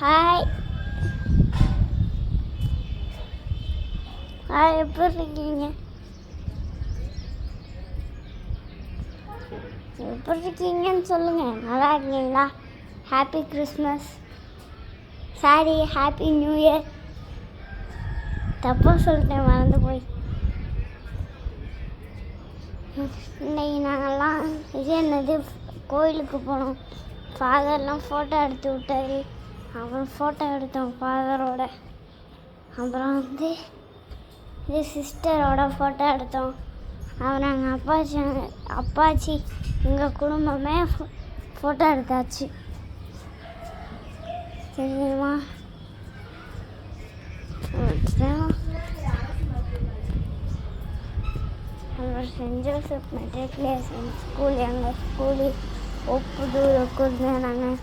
Hi hi, எப்படி இருக்கீங்க? எப்படி இருக்கீங்கன்னு சொல்லுங்கள். நல்லா இருக்கீங்களா? Happy Christmas. Sorry, happy new year. தப்பாக சொல்லிட்டேன், மறந்து போய். இன்னைக்கு நாங்கள்லாம் இது என்னது கோயிலுக்கு போனோம். ஃபாதர்லாம் ஃபோட்டோ எடுத்து விட்டாரு. அப்புறம் ஃபோட்டோ எடுத்தோம் ஃபாதரோட. அப்புறம் இது சிஸ்டரோட ஃபோட்டோ எடுத்தோம். அப்புறம் எங்கள் அப்பாச்சி எங்கள் குடும்பமே ஃபோட்டோ எடுத்தாச்சு. தெரியுமா? அப்புறம் சென்ட் ஜோசப் மெட்ரிகுலேஷன் ஸ்கூல், எங்கள் ஸ்கூலு ஒப்புதூர் நாங்கள்